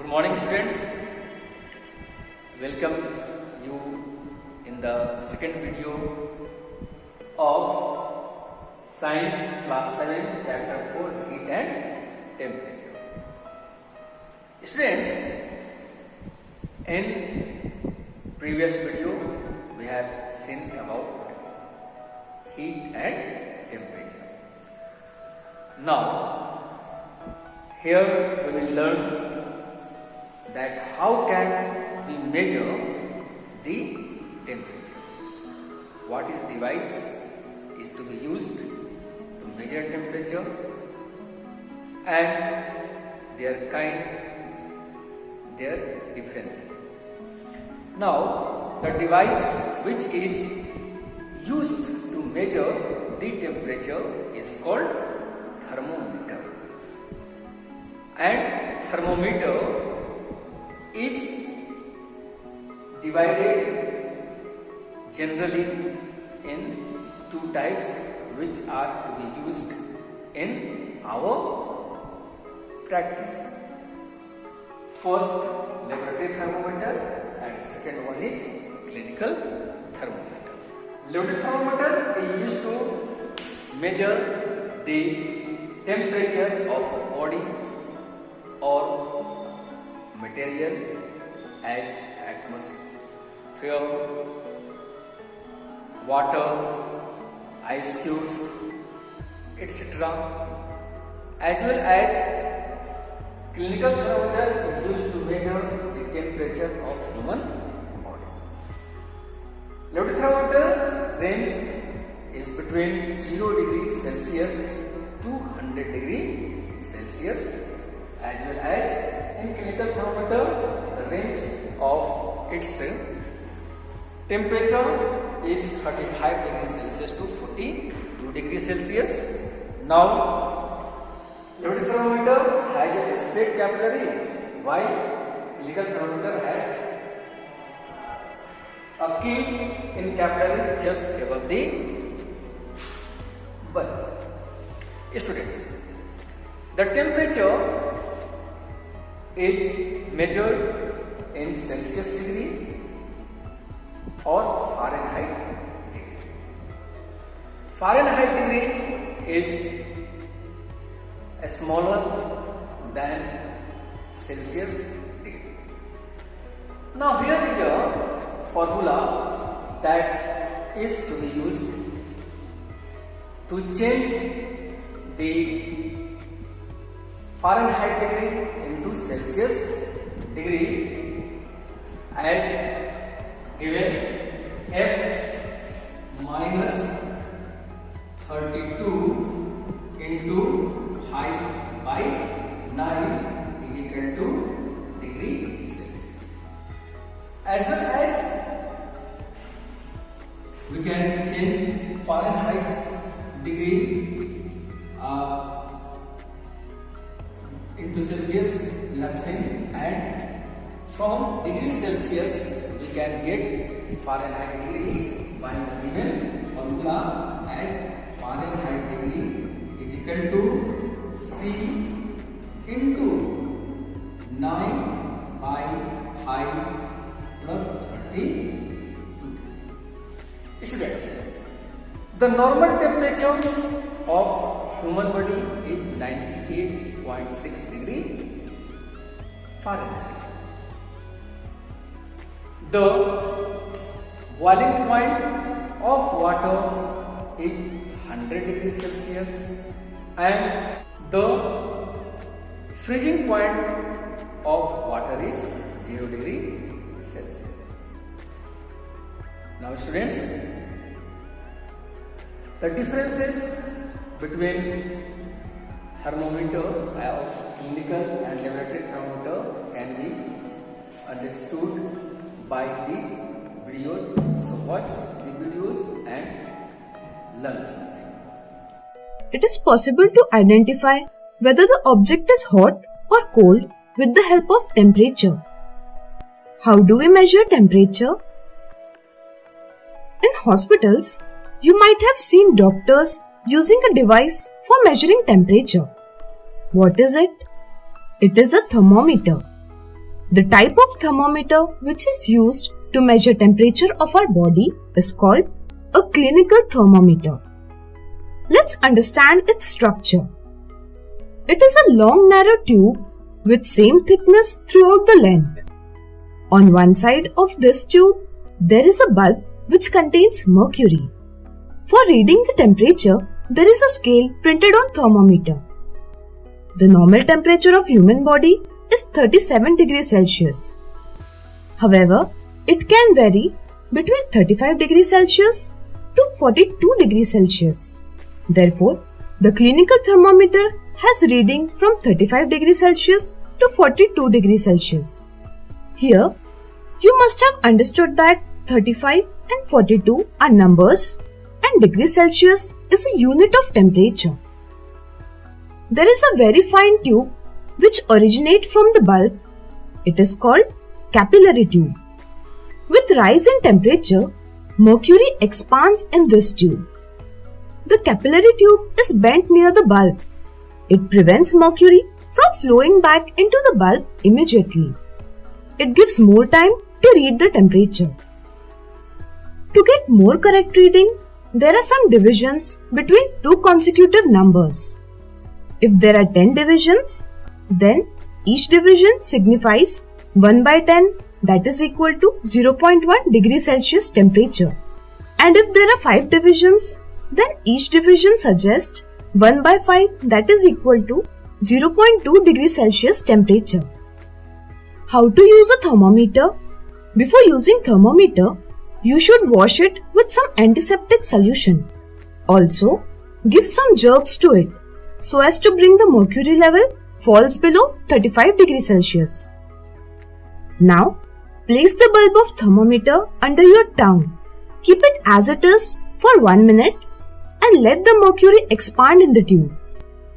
Good morning, students. Welcome you in the second video of Science Class 7 Chapter 4 Heat and Temperature. Students, in previous video we have seen about heat and temperature. Now here we will learn that how can we measure the temperature. What is device is to be used to measure temperature and their differences. Now the device which is used to measure the temperature is called thermometer, and thermometer is divided generally in two types which are to be used in our practice. First, laboratory thermometer, and second one is clinical thermometer. Laboratory thermometer is used to measure the temperature of a body or material as atmosphere, water, ice cubes, etc. As well as clinical thermometer is used to measure the temperature of human body. Laboratory thermometer range is between 0 degrees Celsius to 100 degrees Celsius, as well as in clinical thermometer the range of its temperature is 35 degrees Celsius to 42 degrees Celsius. Now laboratory thermometer has a straight capillary, while clinical thermometer has a key in capillary just above the bulb. Students, the temperature is measured in Celsius degree or Fahrenheit degree. Fahrenheit degree is smaller than Celsius degree. Now here is a formula that is to be used to change the Fahrenheit degree into Celsius degree, as given F minus 32 into 5 by 9 is equal to degree Celsius. As well as we can change Fahrenheit degree into Celsius, we have seen, and from degree Celsius we can get Fahrenheit degree by the given formula as Fahrenheit degree is equal to C into 9 by 5 plus 32. Students, the normal temperature of human body is 98.6 degree Fahrenheit. The boiling point of water is 100 degrees Celsius and the freezing point of water is 0 degree Celsius. Now students, the differences between thermometer of clinical and laboratory thermometer can be understood by these videos. So watch the videos and learn something. It is possible to identify whether the object is hot or cold with the help of temperature. How do we measure temperature? In hospitals, you might have seen doctors using a device for measuring temperature. What is it? It is a thermometer. The type of thermometer which is used to measure temperature of our body is called a clinical thermometer. Let's understand its structure. It is a long narrow tube with same thickness throughout the length. On one side of this tube, there is a bulb which contains mercury. For reading the temperature, there is a scale printed on thermometer. The normal temperature of human body is 37 degrees Celsius. However, it can vary between 35 degrees Celsius to 42 degrees Celsius. Therefore, the clinical thermometer has reading from 35 degrees Celsius to 42 degrees Celsius. Here, you must have understood that 35 and 42 are numbers and degrees Celsius is a unit of temperature. There is a very fine tube which originates from the bulb. It is called capillary tube. With rise in temperature, mercury expands in this tube. The capillary tube is bent near the bulb. It prevents mercury from flowing back into the bulb immediately. It gives more time to read the temperature. To get more correct reading, there are some divisions between two consecutive numbers. If there are 10 divisions, then each division signifies 1 by 10, that is equal to 0.1 degree Celsius temperature. And if there are 5 divisions, then each division suggests 1 by 5, that is equal to 0.2 degree Celsius temperature. How to use a thermometer? Before using thermometer, you should wash it with some antiseptic solution. Also, give some jerks to it so as to bring the mercury level falls below 35 degrees Celsius. Now, place the bulb of thermometer under your tongue. Keep it as it is for 1 minute and let the mercury expand in the tube.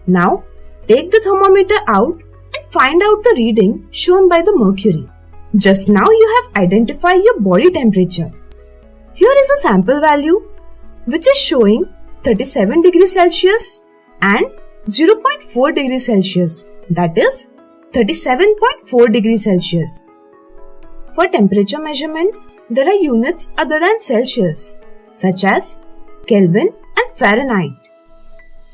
Now, take the thermometer out and find out the reading shown by the mercury. Just now you have identified your body temperature. Here is a sample value which is showing 37 degrees Celsius and 0.4 degrees Celsius, that is 37.4 degrees Celsius. For temperature measurement, there are units other than Celsius, such as Kelvin and Fahrenheit.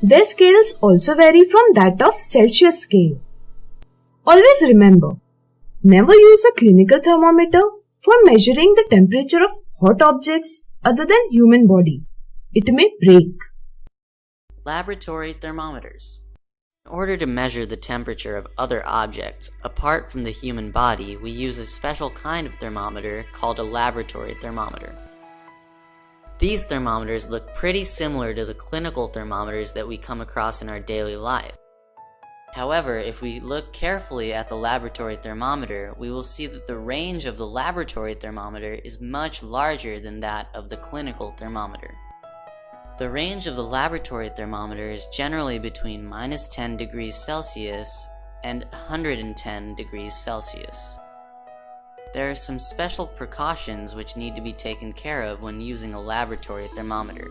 Their scales also vary from that of Celsius scale. Always remember, never use a clinical thermometer for measuring the temperature of hot objects other than human body. It may break. Laboratory thermometers. In order to measure the temperature of other objects apart from the human body, we use a special kind of thermometer called a laboratory thermometer. These thermometers look pretty similar to the clinical thermometers that we come across in our daily life. However, if we look carefully at the laboratory thermometer, we will see that the range of the laboratory thermometer is much larger than that of the clinical thermometer. The range of the laboratory thermometer is generally between -10 degrees Celsius and 110 degrees Celsius. There are some special precautions which need to be taken care of when using a laboratory thermometer.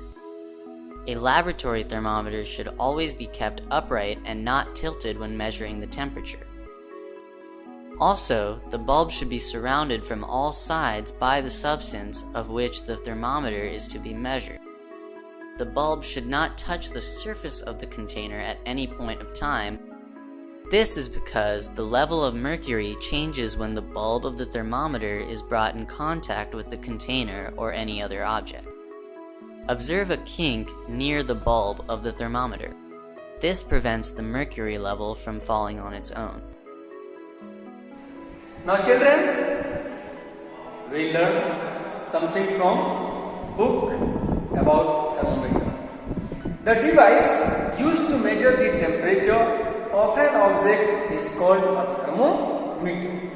A laboratory thermometer should always be kept upright and not tilted when measuring the temperature. Also, the bulb should be surrounded from all sides by the substance of which the thermometer is to be measured. The bulb should not touch the surface of the container at any point of time. This is because the level of mercury changes when the bulb of the thermometer is brought in contact with the container or any other object. Observe a kink near the bulb of the thermometer. This prevents the mercury level from falling on its own. Now children, we learn something from book about thermometer. The device used to measure the temperature of an object is called a thermometer.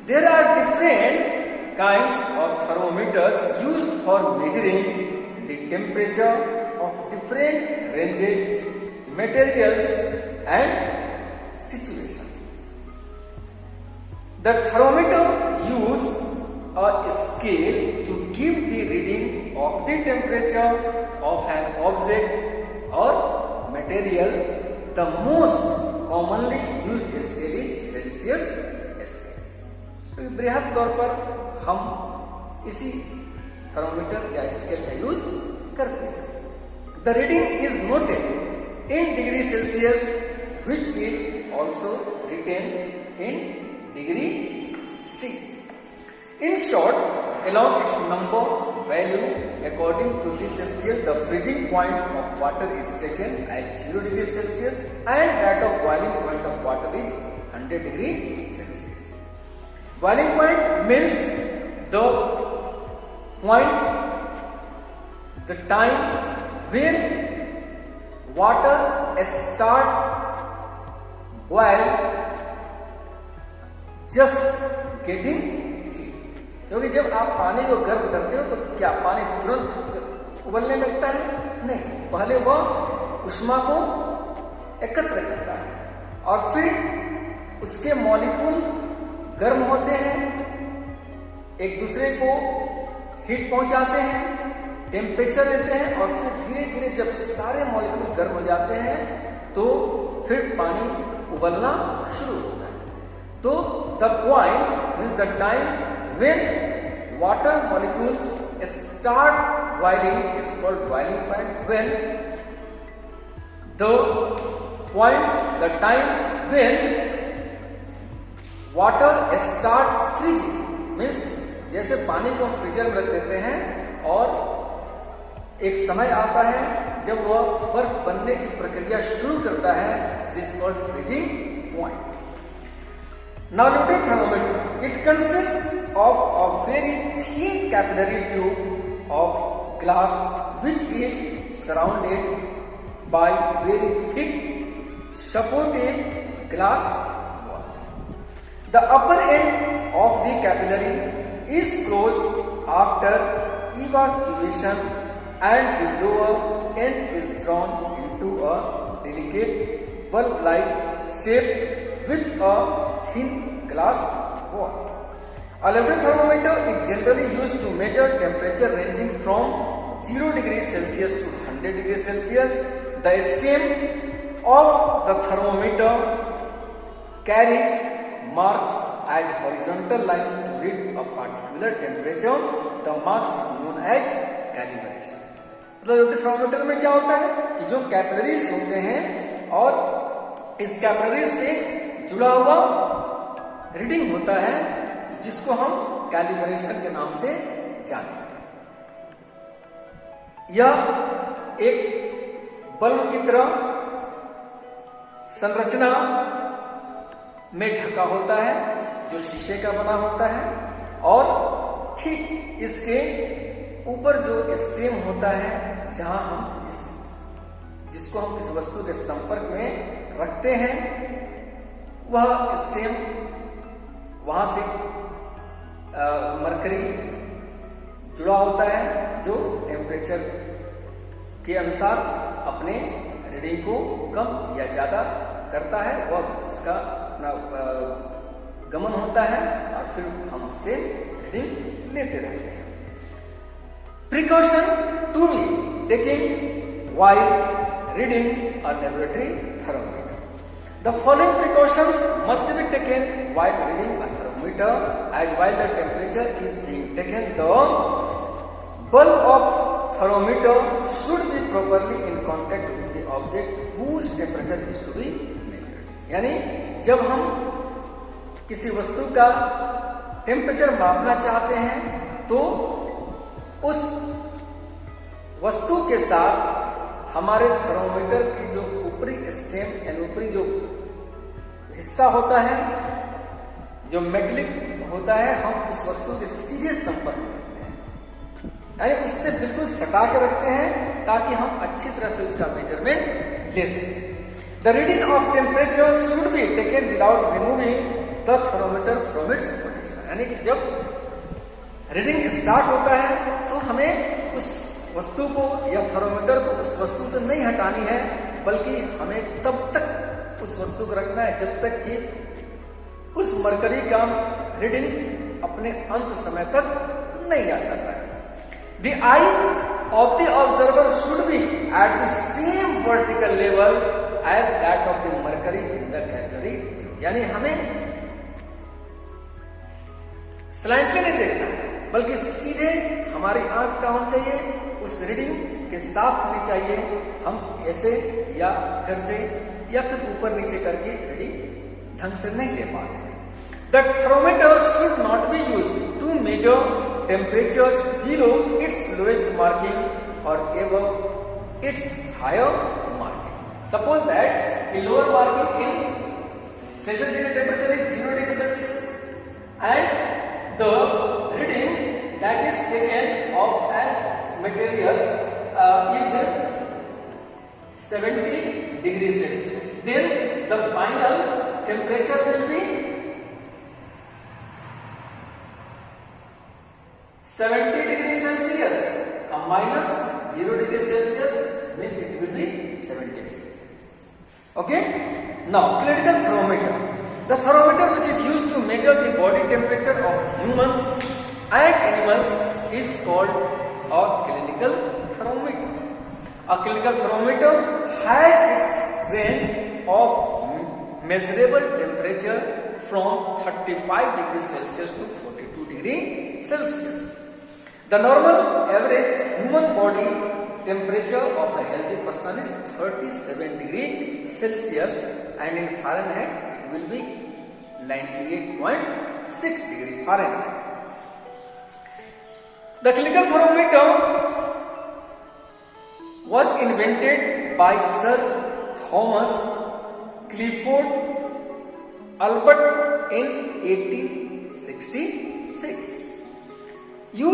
There are different kinds of thermometers used for measuring the temperature of different ranges, materials and situations. The thermometer uses a scale to give the reading of the temperature of an object or material. The most commonly used scale is Celsius scale. तो बृहद तौर पर हम इसी thermometer या scale का use करते हैं। The reading is noted in degree Celsius which is also written in degree C. In short, along its number value according to this scale, the freezing point of water is taken at 0 degree Celsius and that of boiling point of water is 100 degree Celsius. Boiling point means the point, the time when water start while just getting heat. क्योंकि जब आप पानी को गर्म करते हो तो क्या पानी तुरंत उबलने लगता है? नहीं, पहले वह ऊष्मा को एकत्र करता है और फिर उसके मॉलिक्यूल गर्म होते हैं, एक दूसरे को हीट पहुंचाते हैं, टेम्परेचर देते हैं और फिर धीरे धीरे जब सारे मॉलिक्यूल गर्म हो जाते हैं तो फिर पानी उबलना शुरू होता है। तो the point means the time when water molecules start boiling is called boiling point. When the point the time when water start freezing means जैसे पानी को हम फ्रीजर में रख देते हैं और एक समय आता है जब वह बर्फ बनने की प्रक्रिया शुरू करता है, this is called freezing point. Now look at thermometer. It consists of a very thin capillary tube of glass which is surrounded by very thick supported glass walls. The upper end of the capillary is closed after evacuation and the lower end is drawn into a delicate bulb-like shape with a thin glass wall. A laboratory thermometer is generally used to measure temperature ranging from 0 degrees Celsius to 100 degrees Celsius. The stem of the thermometer carries marks as horizontal lines to read a particular temperature. The marks is known as calibration. मतलब thermometer में क्या होता है कि जो capillaries होते हैं और इस कैपिलरीज से जुड़ा हुआ रीडिंग होता है जिसको हम कैलिब्रेशन के नाम से जानते हैं। यह एक बल्ब की तरह संरचना में ढका होता है जो शीशे का बना होता है और ठीक इसके ऊपर जो स्टेम होता है जहां हम जिसको हम इस वस्तु के संपर्क में रखते हैं वह स्टेम वहां से मरकरी जुड़ा होता है जो टेम्परेचर के अनुसार अपने रीडिंग को कम या ज्यादा करता है और इसका अपना गमन होता है और फिर हम उससे रीडिंग लेते रहते हैं। Precaution to be taken while reading a laboratory thermometer. The following precautions must be taken while reading a thermometer, as while the temperature is being taken, the bulb of thermometer should be properly in contact with the object whose temperature is to be measured. यानी जब हम किसी वस्तु का temperature मापना चाहते हैं तो उस वस्तु के साथ हमारे थर्मोमीटर की जो ऊपरी स्टेम यानी ऊपरी जो हिस्सा होता है जो मेटलिक होता है हम उस वस्तु के सीधे संपर्क में रखते हैं, यानी उससे बिल्कुल सटा के रखते हैं ताकि हम अच्छी तरह से उसका मेजरमेंट ले सकें। The reading of temperature should be taken without removing the thermometer from its position. यानी कि जब रीडिंग स्टार्ट होता है तो हमें उस वस्तु को या थर्मोमीटर को उस वस्तु से नहीं हटानी है बल्कि हमें तब तक उस वस्तु को रखना है जब तक कि उस मरकरी का रीडिंग अपने अंत समय तक नहीं आ जाता है। The eye of the observer should be at the same vertical level as that of the mercury in the capillary. यानी हमें स्लैंटली नहीं देखना है, बल्कि सीधे हमारी आंख का होना चाहिए, उस रीडिंग के साथ होनी चाहिए। हम ऐसे या इधर से या फिर ऊपर नीचे करके रीडिंग ढंग से नहीं ले पाते। The thermometer should not be used to measure temperatures below its lowest marking और above its higher marking. Suppose that the lower marking in session temperature is 0 degree Celsius and the reading that is taken of a material is 70 degrees Celsius. Then the final temperature will be 70 degrees Celsius. Minus 0 degrees Celsius means it will be 70 degrees Celsius. Okay? Now, clinical thermometer. The thermometer which is used to measure the body temperature of humans and animals is called a clinical thermometer. A clinical thermometer has its range of measurable temperature from 35 degrees Celsius to 42 degrees Celsius. The normal average human body temperature of a healthy person is 37 degrees Celsius and in Fahrenheit it will be 98.6 degrees Fahrenheit. The clinical thermometer was invented by Sir Thomas Clifford Allbutt in 1866. You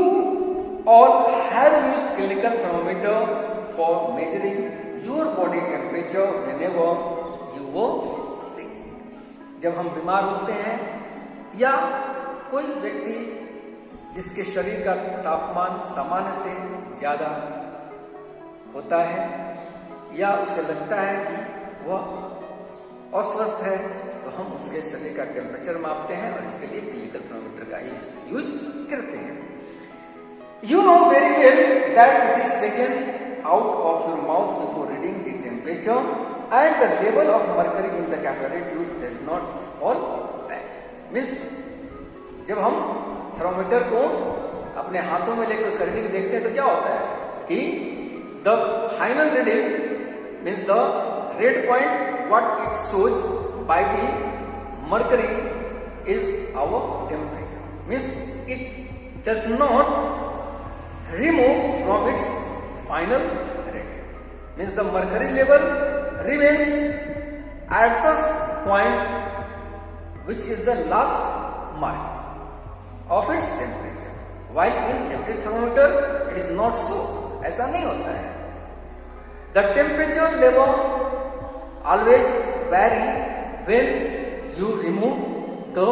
all have used clinical thermometers for measuring your body temperature whenever you were sick. जब हम बीमार होते हैं या कोई व्यक्ति जिसके शरीर का तापमान सामान्य से ज्यादा होता है या उसे लगता है कि वह अस्वस्थ है, तो हम उसके शरीर का टेम्परेचर मापते हैं और इसके लिए क्लिनिकल थर्मोमीटर का ही यूज करते हैं. You know very well that it is taken out of your mouth before reading the temperature and the level of mercury in the capillary tube does not fall back. Means जब हम thermometer को अपने हाथों में लेकर उसका reading देखते हैं तो क्या होता है कि the final reading means the red point what it shows by the mercury is our temperature. Means it does not remove from its final rate. Means the mercury level remains at the point which is the last mark of its temperature. While in every thermometer it is not so. ऐसा नहीं होता है. The temperature level always vary when you remove the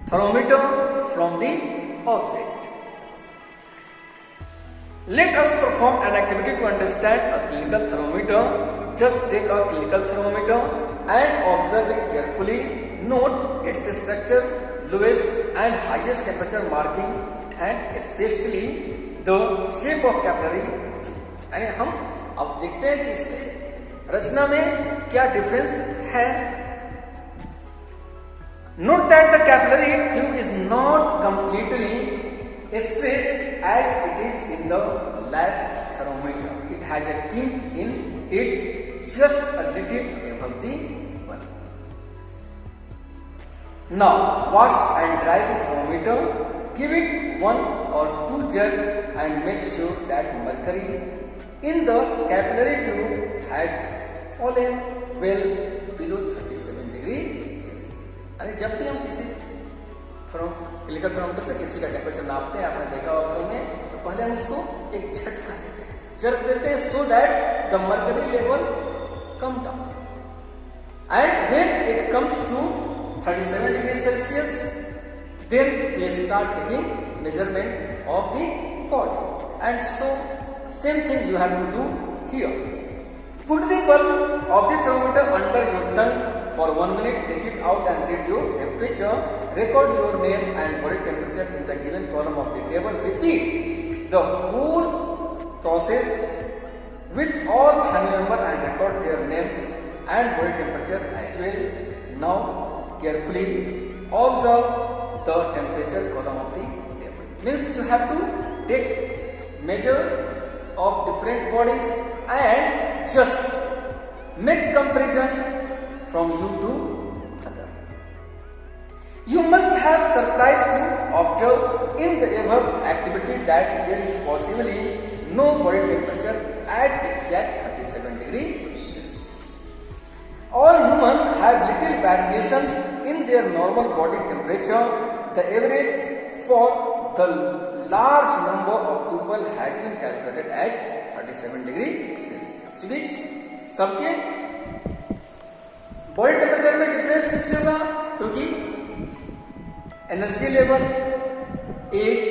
thermometer from the object. Let us perform an activity to understand a clinical thermometer. Just take a clinical thermometer and observe it carefully. Note its structure, lowest and highest temperature marking and especially the shape of capillary. यानी हम अब देखते हैं कि इसके रचना में क्या difference है. Note that the capillary tube is not completely straight as it is in the lab thermometer. It has a kink in it just a little above the bulb. Now wash and dry the thermometer. Give it 1 or 2 jerks and make sure that mercury in the capillary tube has fallen well below 37 degrees Celsius. अरे जब भी हम किसी clinical thermometer से किसी का temperature नापते हैं, आपने देखा होगा में, तो पहले हम उसको एक झटका देते हैं, जर्क देते हैं, so that the mercury level come down and when it comes to 37 degree Celsius then we start taking measurement of the body and so same thing you have to do here. Put the bulb of the thermometer under your tongue for 1 minute. Take it out and read your temperature. Record your name and body temperature in the given column of the table. Repeat the whole process with all family members and record their names and body temperature as well. Now carefully observe the temperature column of the table. Means you have to take measure of different bodies and just make comparison from you to other. You must have surprised to observe in the above activity that there is possibly no body temperature at exact 37 degrees Celsius. All humans have little variations in their normal body temperature. The average for the large number of people has been calculated at 37 degrees Celsius. सबके body temperature में difference इसलिए होगा क्योंकि energy level, age,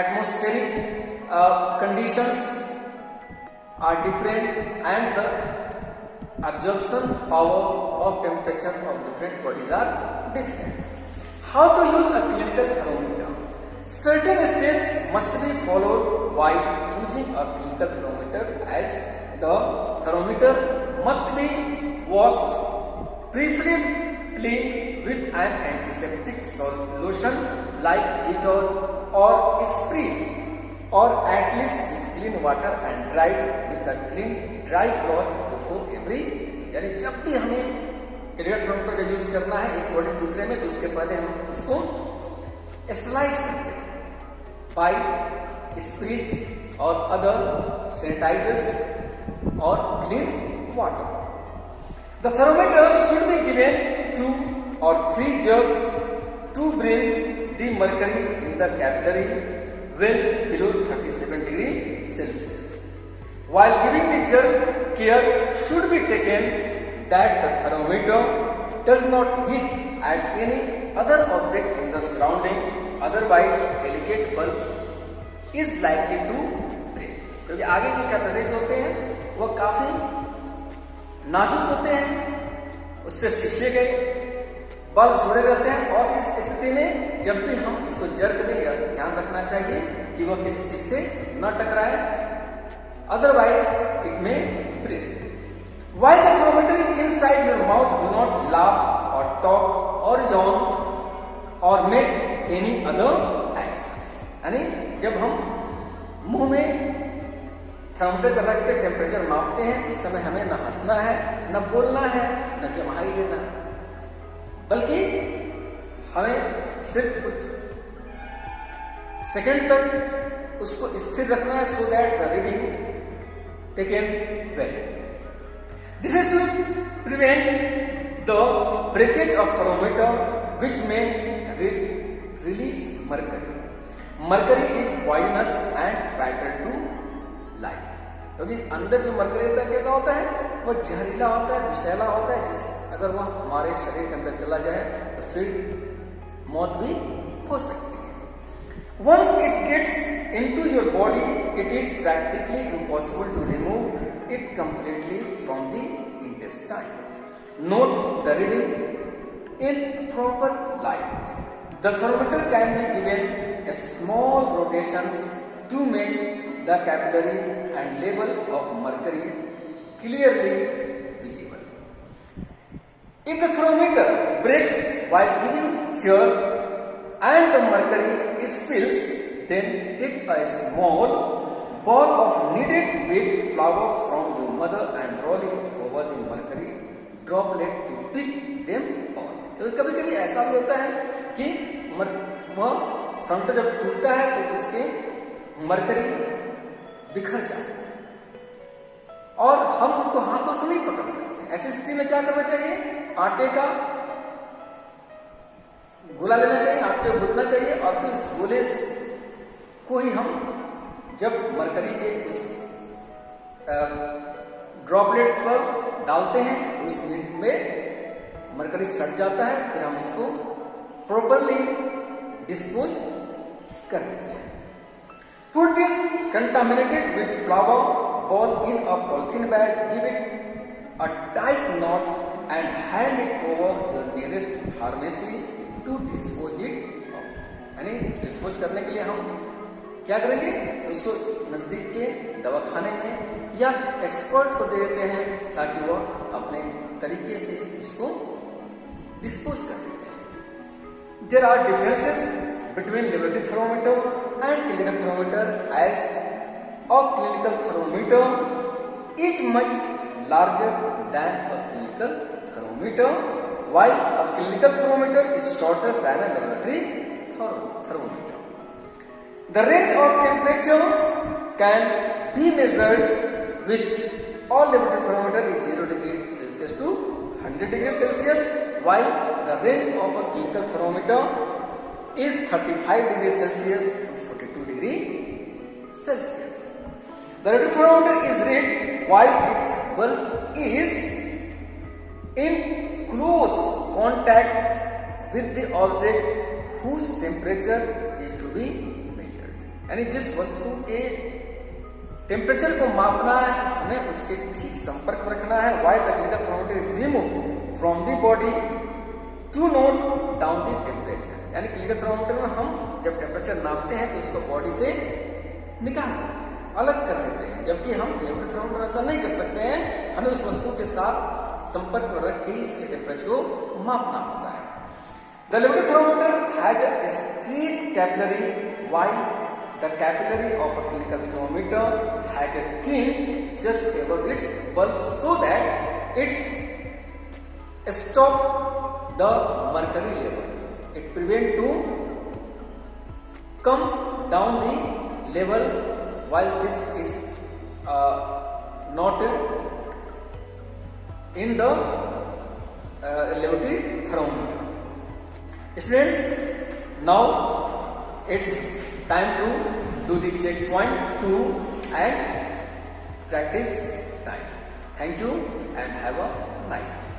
atmospheric conditions are different and the absorption power of temperature of different bodies are different. How to use a clinical thermometer? Certain steps must be followed while using a clinical thermometer, as the thermometer must be washed preferably with an antiseptic solution like Dettol or Spirit, or at least with clean water and dried with a clean dry cloth before every. यानी जब भी हमें thermometer का use करना है एक body से दूसरे में, तो उसके पहले हम उसको स्टरलाइज करते हैं बाय स्पिरिट और अदर सैनिटाइजर्स और clean water. The thermometer should be given 2 or 3 jugs to bring the mercury in the capillary well below 37 degrees Celsius. While giving the jug, care should be taken that the thermometer does not hit at any other object in the surrounding, otherwise delicate bulb is likely to break. क्योंकि आगे जो capillaries होते हैं वो काफी नाजुक होते हैं, उससे शीशे गए बल्ब जुड़े रहते हैं, और इस स्थिति में जब भी हम इसको जर्क दें या ध्यान रखना चाहिए कि वह किसी चीज से न टकराए, otherwise it may break. While the thermometer inside your mouth, do not laugh or talk or yawn or make any other action. यानी जब हम मुंह में थर्मोमीटर का रख के टेम्परेचर मापते हैं, इस समय हमें न हंसना है, न बोलना है, न जमाई देना है, बल्कि हमें सिर्फ कुछ सेकंड तक उसको स्थिर रखना है, सो that the reading taken well. This is to prevent the breakage of thermometer, which may release mercury. Mercury is poisonous and fatal to life. क्योंकि अंदर जो मरकरी होता है कैसा होता है, वह जहरीला होता है, विषैला होता है, जिस अगर वह हमारे शरीर के अंदर चला जाए तो फिर मौत भी हो सकती है. Once it gets into your body, it is practically impossible to remove it completely from the intestine. Note the reading in proper light. The thermometer can be given a small rotations to make the capillary and level of mercury clearly visible. If the thermometer breaks while giving jerk and the mercury spills, then take a small ball of kneaded wheat flour from your mother and roll it over the mercury droplet to pick them all. कभी कभी ऐसा भी होता है कि वह thermometer जब टूटता है तो उसके मरकरी बिखर जाए और हम उनको हाथों से नहीं पकड़ सकते. ऐसी स्थिति में क्या करना चाहिए, आटे का गोला लेना चाहिए, आटे को गूंथना चाहिए और फिर इस गोले को ही हम जब मरकरी के इस ड्रॉपलेट्स पर डालते हैं उस मिनट में मरकरी सट जाता है, फिर हम इसको प्रॉपरली डिस्पोज कर देते हैं. Put this contaminated with flour ball in a polythene bag, give it a tight knot and hand it over your nearest pharmacy to dispose it of. यानी डिस्पोज करने के लिए हम क्या करेंगे, उसको नजदीक के दवाखाने में या एक्सपर्ट को दे देते हैं ताकि वो अपने तरीके से इसको डिस्पोज कर देते हैं। There are differences between laboratory thermometer and clinical thermometer, as a clinical thermometer is much larger than a clinical thermometer, while a clinical thermometer is shorter than a laboratory thermometer. The range of temperature can be measured with all laboratory thermometer is 0 degrees Celsius to 100 degrees Celsius, while the range of a clinical thermometer is 35 degrees Celsius to 42 degrees Celsius. The laboratory thermometer is read while its bulb is in close contact with the object whose temperature is to be measured. यानी जिस वस्तु के temperature को मापना है हमें उसके ठीक संपर्क में रखना है. While the clinical thermometer is removed from the body to note down the temperature. यानी क्लिनिकल थर्मोमीटर में हम जब टेम्परेचर नापते हैं तो उसको बॉडी से निकाल अलग कर देते हैं, जबकि हम लेबोरेटरी थर्मोमीटर ऐसा नहीं कर सकते हैं. हमें उस वस्तु के साथ संपर्क में रख के ही उसके टेम्परेचर को मापना होता है. The laboratory thermometer has a straight capillary while the capillary of a clinical thermometer has a thin just above its bulb so that it's stop the mercury level. It prevent to come down the level while this is not in the laboratory thermometer. Students, now it's time to do the checkpoint 2 and practice time. Thank you and have a nice day.